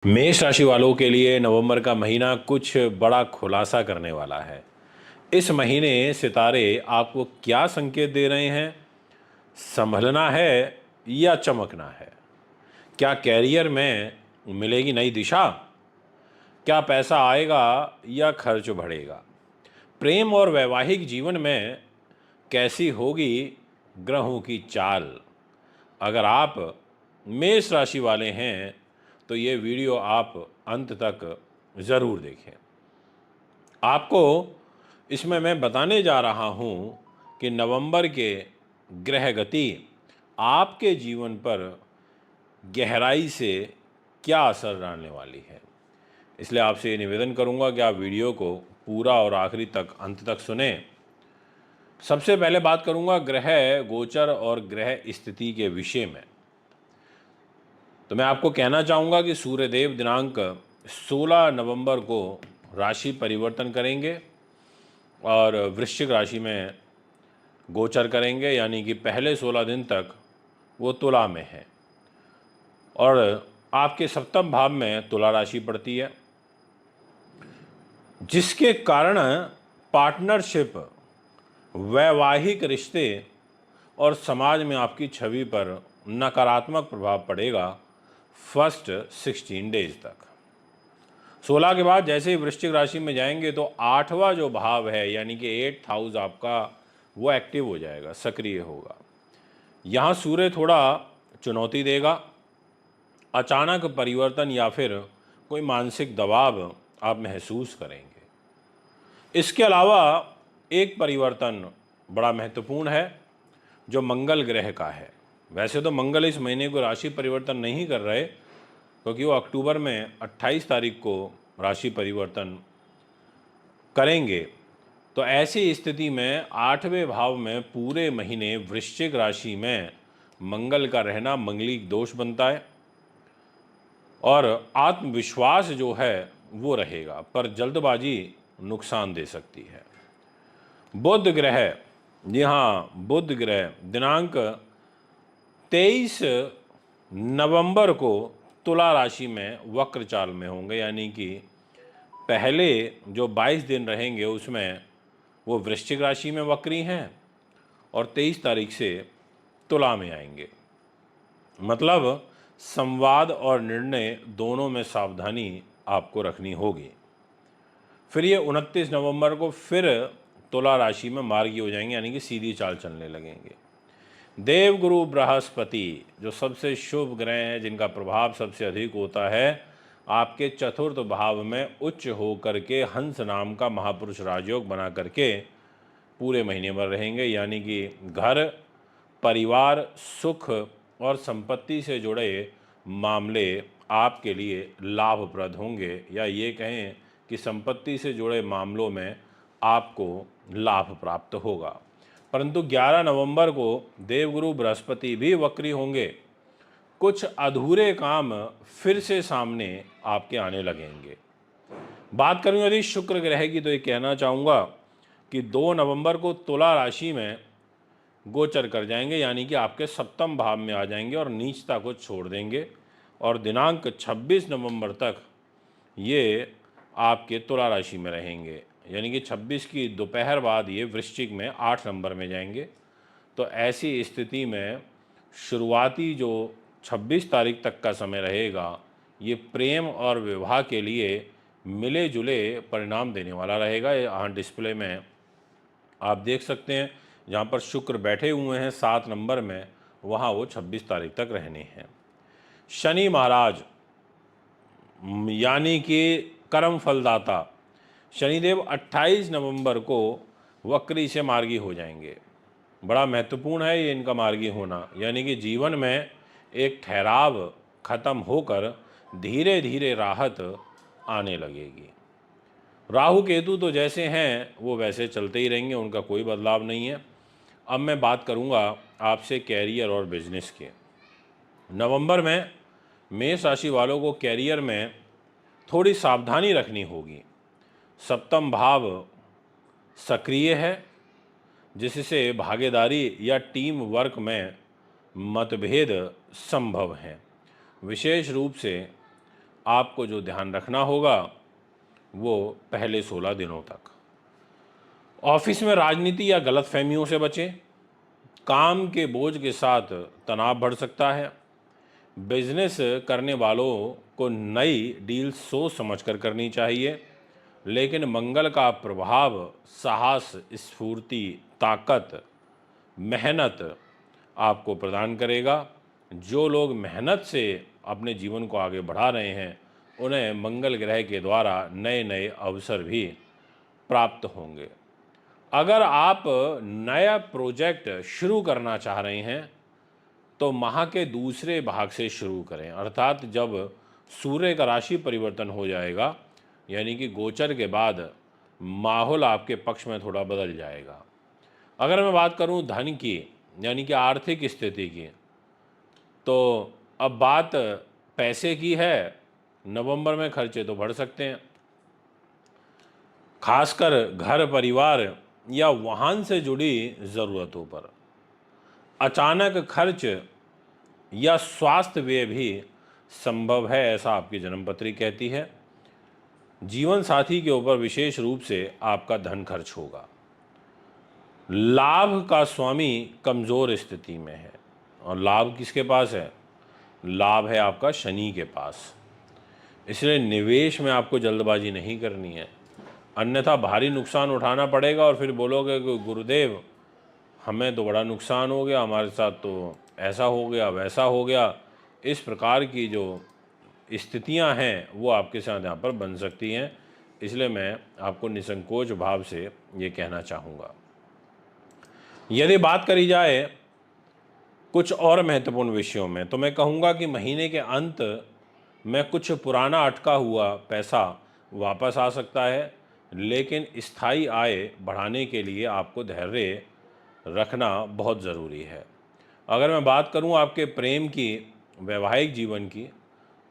मेष राशि वालों के लिए नवंबर का महीना कुछ बड़ा खुलासा करने वाला है। इस महीने सितारे आपको क्या संकेत दे रहे हैं? संभलना है या चमकना है? क्या कैरियर में मिलेगी नई दिशा? क्या पैसा आएगा या खर्च बढ़ेगा? प्रेम और वैवाहिक जीवन में कैसी होगी ग्रहों की चाल? अगर आप मेष राशि वाले हैं तो ये वीडियो आप अंत तक ज़रूर देखें। आपको इसमें मैं बताने जा रहा हूँ कि नवंबर के ग्रह गति आपके जीवन पर गहराई से क्या असर डालने वाली है। इसलिए आपसे ये निवेदन करूँगा कि आप वीडियो को पूरा और आखिरी तक अंत तक सुने। सबसे पहले बात करूँगा ग्रह गोचर और ग्रह स्थिति के विषय में। तो मैं आपको कहना चाहूँगा कि सूर्यदेव दिनांक 16 नवंबर को राशि परिवर्तन करेंगे और वृश्चिक राशि में गोचर करेंगे, यानी कि पहले 16 दिन तक वो तुला में है और आपके सप्तम भाव में तुला राशि पड़ती है, जिसके कारण पार्टनरशिप, वैवाहिक रिश्ते और समाज में आपकी छवि पर नकारात्मक प्रभाव पड़ेगा फर्स्ट 16 डेज तक। 16 के बाद जैसे ही वृश्चिक राशि में जाएंगे तो 8वां जो भाव है यानी कि 8th हाउस आपका वो एक्टिव हो जाएगा, सक्रिय होगा। यहाँ सूर्य थोड़ा चुनौती देगा, अचानक परिवर्तन या फिर कोई मानसिक दबाव आप महसूस करेंगे। इसके अलावा एक परिवर्तन बड़ा महत्वपूर्ण है जो मंगल ग्रह का है। वैसे तो मंगल इस महीने को राशि परिवर्तन नहीं कर रहे, क्योंकि वो अक्टूबर में 28 तारीख को राशि परिवर्तन करेंगे। तो ऐसी स्थिति में 8वें भाव में पूरे महीने वृश्चिक राशि में मंगल का रहना मंगलिक दोष बनता है और आत्मविश्वास जो है वो रहेगा, पर जल्दबाजी नुकसान दे सकती है। बुध ग्रह, जी हाँ, बुध ग्रह दिनांक 23 नवंबर को तुला राशि में वक्र चाल में होंगे, यानी कि पहले जो 22 दिन रहेंगे उसमें वो वृश्चिक राशि में वक्री हैं और 23 तारीख से तुला में आएंगे। मतलब संवाद और निर्णय दोनों में सावधानी आपको रखनी होगी। फिर ये 29 नवंबर को फिर तुला राशि में मार्गी हो जाएंगे, यानी कि सीधी चाल चलने लगेंगे। देवगुरु बृहस्पति जो सबसे शुभ ग्रह हैं, जिनका प्रभाव सबसे अधिक होता है, आपके चतुर्थ भाव में उच्च होकर के हंस नाम का महापुरुष राजयोग बना करके पूरे महीने भर रहेंगे, यानी कि घर, परिवार, सुख और संपत्ति से जुड़े मामले आपके लिए लाभप्रद होंगे, या ये कहें कि संपत्ति से जुड़े मामलों में आपको लाभ प्राप्त होगा। परंतु 11 नवंबर को देवगुरु बृहस्पति भी वक्री होंगे। कुछ अधूरे काम फिर से सामने आपके आने लगेंगे। बात करूं यदि शुक्र ग्रह की, तो ये कहना चाहूँगा कि 2 नवंबर को तुला राशि में गोचर कर जाएंगे, यानी कि आपके सप्तम भाव में आ जाएंगे और नीचता को छोड़ देंगे और दिनांक 26 नवंबर तक ये आपके तुला राशि में रहेंगे, यानी कि 26 की दोपहर बाद ये वृश्चिक में 8 नंबर में जाएंगे। तो ऐसी स्थिति में शुरुआती जो 26 तारीख तक का समय रहेगा, ये प्रेम और विवाह के लिए मिले जुले परिणाम देने वाला रहेगा। यहाँ डिस्प्ले में आप देख सकते हैं, जहाँ पर शुक्र बैठे हुए हैं 7 नंबर में, वहाँ वो 26 तारीख तक रहने हैं। शनि महाराज यानी कि कर्म फलदाता शनिदेव 28 नवंबर को वक्री से मार्गी हो जाएंगे। बड़ा महत्वपूर्ण है ये इनका मार्गी होना, यानी कि जीवन में एक ठहराव खत्म होकर धीरे धीरे राहत आने लगेगी। राहु केतु तो जैसे हैं वो वैसे चलते ही रहेंगे, उनका कोई बदलाव नहीं है। अब मैं बात करूंगा आपसे कैरियर और बिजनेस के। नवंबर में मेष राशि वालों को कैरियर में थोड़ी सावधानी रखनी होगी। सप्तम भाव सक्रिय है, जिससे भागीदारी या टीम वर्क में मतभेद संभव हैं। विशेष रूप से आपको जो ध्यान रखना होगा वो पहले 16 दिनों तक। ऑफिस में राजनीति या गलतफहमियों से बचें। काम के बोझ के साथ तनाव बढ़ सकता है। बिजनेस करने वालों को नई डील सोच समझकर करनी चाहिए, लेकिन मंगल का प्रभाव साहस, स्फूर्ति, ताकत, मेहनत आपको प्रदान करेगा। जो लोग मेहनत से अपने जीवन को आगे बढ़ा रहे हैं उन्हें मंगल ग्रह के द्वारा नए नए अवसर भी प्राप्त होंगे। अगर आप नया प्रोजेक्ट शुरू करना चाह रहे हैं तो माह के दूसरे भाग से शुरू करें, अर्थात जब सूर्य का राशि परिवर्तन हो जाएगा, यानी कि गोचर के बाद माहौल आपके पक्ष में थोड़ा बदल जाएगा। अगर मैं बात करूं धन की, यानी कि आर्थिक स्थिति की, तो अब बात पैसे की है। नवंबर में खर्चे तो बढ़ सकते हैं, खासकर घर, परिवार या वाहन से जुड़ी ज़रूरतों पर। अचानक खर्च या स्वास्थ्य व्यय भी संभव है, ऐसा आपकी जन्मपत्री कहती है। जीवन साथी के ऊपर विशेष रूप से आपका धन खर्च होगा। लाभ का स्वामी कमज़ोर स्थिति में है, और लाभ किसके पास है? लाभ है आपका शनि के पास। इसलिए निवेश में आपको जल्दबाजी नहीं करनी है, अन्यथा भारी नुकसान उठाना पड़ेगा और फिर बोलोगे कि गुरुदेव हमें तो बड़ा नुकसान हो गया, हमारे साथ तो ऐसा हो गया, वैसा हो गया। इस प्रकार की जो स्थितियां हैं वो आपके साथ यहाँ पर बन सकती हैं। इसलिए मैं आपको निसंकोच भाव से ये कहना चाहूँगा। यदि बात करी जाए कुछ और महत्वपूर्ण विषयों में, तो मैं कहूँगा कि महीने के अंत में कुछ पुराना अटका हुआ पैसा वापस आ सकता है, लेकिन स्थायी आय बढ़ाने के लिए आपको धैर्य रखना बहुत ज़रूरी है। अगर मैं बात करूं आपके प्रेम की, वैवाहिक जीवन की,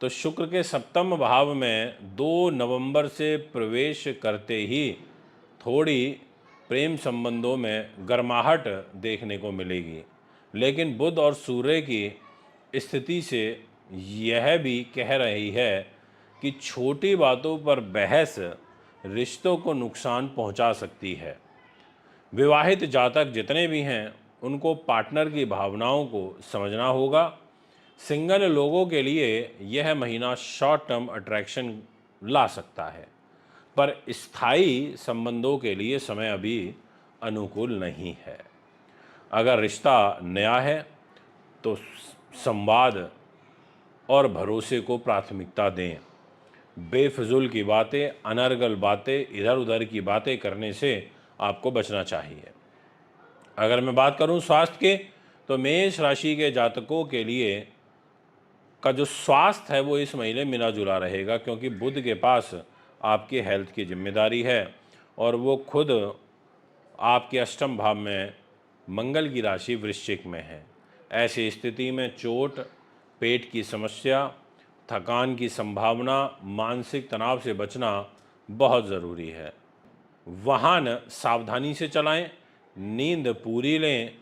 तो शुक्र के सप्तम भाव में 2 नवंबर से प्रवेश करते ही थोड़ी प्रेम संबंधों में गर्माहट देखने को मिलेगी, लेकिन बुध और सूर्य की स्थिति से यह भी कह रही है कि छोटी बातों पर बहस रिश्तों को नुकसान पहुंचा सकती है। विवाहित जातक जितने भी हैं उनको पार्टनर की भावनाओं को समझना होगा। सिंगल लोगों के लिए यह महीना शॉर्ट टर्म अट्रैक्शन ला सकता है, पर स्थायी संबंधों के लिए समय अभी अनुकूल नहीं है। अगर रिश्ता नया है तो संवाद और भरोसे को प्राथमिकता दें। बेफजूल की बातें, अनर्गल बातें, इधर उधर की बातें करने से आपको बचना चाहिए। अगर मैं बात करूं स्वास्थ्य के, तो मेष राशि के जातकों के लिए का जो स्वास्थ्य है वो इस महीने मिला जुला रहेगा, क्योंकि बुध के पास आपकी हेल्थ की जिम्मेदारी है और वो खुद आपके अष्टम भाव में मंगल की राशि वृश्चिक में है। ऐसी स्थिति में चोट, पेट की समस्या, थकान की संभावना, मानसिक तनाव से बचना बहुत ज़रूरी है। वाहन सावधानी से चलाएं, नींद पूरी लें,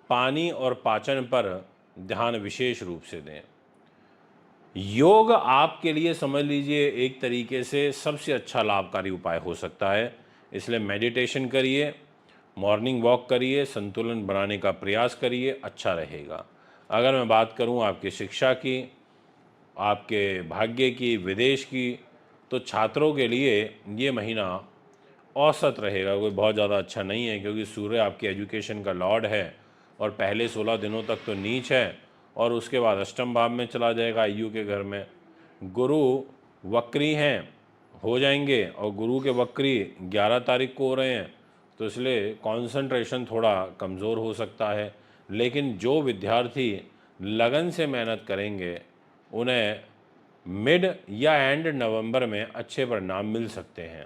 पानी और पाचन पर ध्यान विशेष रूप से दें। योग आपके लिए समझ लीजिए एक तरीके से सबसे अच्छा लाभकारी उपाय हो सकता है। इसलिए मेडिटेशन करिए, मॉर्निंग वॉक करिए, संतुलन बनाने का प्रयास करिए, अच्छा रहेगा। अगर मैं बात करूं आपकी शिक्षा की, आपके भाग्य की, विदेश की, तो छात्रों के लिए ये महीना औसत रहेगा, कोई बहुत ज़्यादा अच्छा नहीं है, क्योंकि सूर्य आपकी एजुकेशन का लॉर्ड है और पहले 16 दिनों तक तो नीच है और उसके बाद अष्टम भाव में चला जाएगा आयु के घर में। गुरु वक्री हैं, हो जाएंगे, और गुरु के वक्री 11 तारीख को हो रहे हैं, तो इसलिए कंसंट्रेशन थोड़ा कमज़ोर हो सकता है। लेकिन जो विद्यार्थी लगन से मेहनत करेंगे उन्हें मिड या एंड नवंबर में अच्छे परिणाम मिल सकते हैं।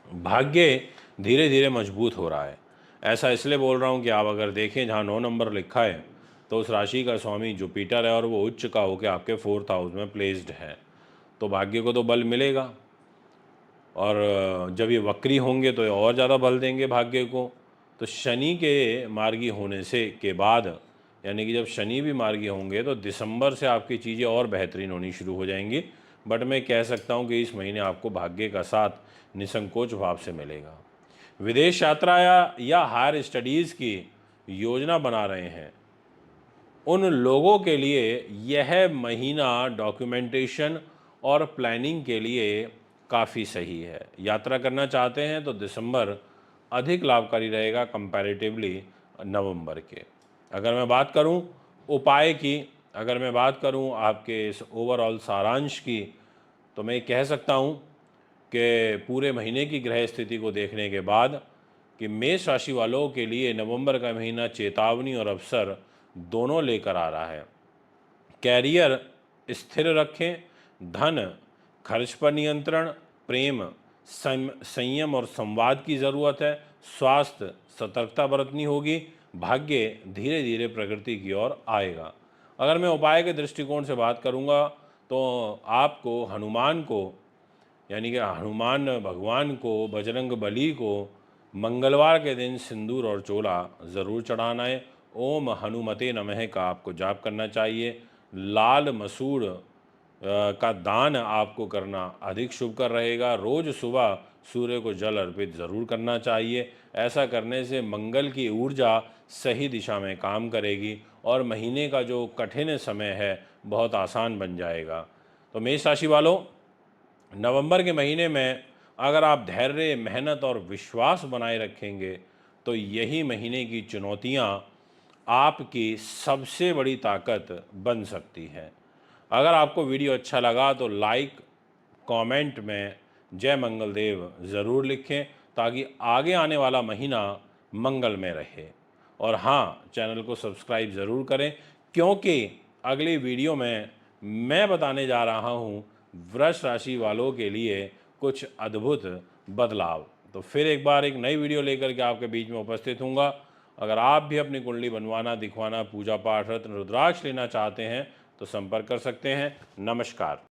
भाग्य धीरे धीरे मजबूत हो रहा है। ऐसा इसलिए बोल रहा हूँ कि आप अगर देखें जहाँ 9 नंबर लिखा है तो उस राशि का स्वामी जुपिटर है और वो उच्च का होकर आपके 4th हाउस में प्लेस्ड है, तो भाग्य को तो बल मिलेगा। और जब ये वक्री होंगे तो ये और ज़्यादा बल देंगे भाग्य को। तो शनि के मार्गी होने से के बाद, यानी कि जब शनि भी मार्गी होंगे तो दिसंबर से आपकी चीज़ें और बेहतरीन होनी शुरू हो जाएंगी। बट मैं कह सकता हूं कि इस महीने आपको भाग्य का साथ निसंकोच भाव से मिलेगा। विदेश यात्रा या हायर स्टडीज़ की योजना बना रहे हैं उन लोगों के लिए यह महीना डॉक्यूमेंटेशन और प्लानिंग के लिए काफ़ी सही है। यात्रा करना चाहते हैं तो दिसंबर अधिक लाभकारी रहेगा कंपैरेटिवली नवंबर के। अगर मैं बात करूं उपाय की, अगर मैं बात करूं आपके इस ओवरऑल सारांश की, तो मैं कह सकता हूं कि पूरे महीने की ग्रह स्थिति को देखने के बाद कि मेष राशि वालों के लिए नवंबर का महीना चेतावनी और अवसर दोनों लेकर आ रहा है। कैरियर स्थिर रखें, धन खर्च पर नियंत्रण, प्रेम संयम और संवाद की ज़रूरत है, स्वास्थ्य सतर्कता बरतनी होगी, भाग्य धीरे धीरे प्रगति की ओर आएगा। अगर मैं उपाय के दृष्टिकोण से बात करूंगा तो आपको हनुमान को, यानी कि हनुमान भगवान को, बजरंग बली को मंगलवार के दिन सिंदूर और चोला ज़रूर चढ़ाना है। ओम हनुमते नमः का आपको जाप करना चाहिए। लाल मसूर का दान आपको करना अधिक शुभ कर रहेगा। रोज़ सुबह सूर्य को जल अर्पित ज़रूर करना चाहिए। ऐसा करने से मंगल की ऊर्जा सही दिशा में काम करेगी और महीने का जो कठिन समय है बहुत आसान बन जाएगा। तो मेष राशि वालों, नवंबर के महीने में अगर आप धैर्य, मेहनत और विश्वास बनाए रखेंगे तो यही महीने की चुनौतियां आपकी सबसे बड़ी ताकत बन सकती है। अगर आपको वीडियो अच्छा लगा तो लाइक, कमेंट में जय मंगल देव ज़रूर लिखें ताकि आगे आने वाला महीना मंगल में रहे। और हाँ, चैनल को सब्सक्राइब ज़रूर करें क्योंकि अगली वीडियो में मैं बताने जा रहा हूँ वृष राशि वालों के लिए कुछ अद्भुत बदलाव। तो फिर एक बार एक नई वीडियो लेकर के आपके बीच में उपस्थित हूँगा। अगर आप भी अपनी कुंडली बनवाना, दिखवाना, पूजा पाठ, रत्न, रुद्राक्ष लेना चाहते हैं तो संपर्क कर सकते हैं। नमस्कार।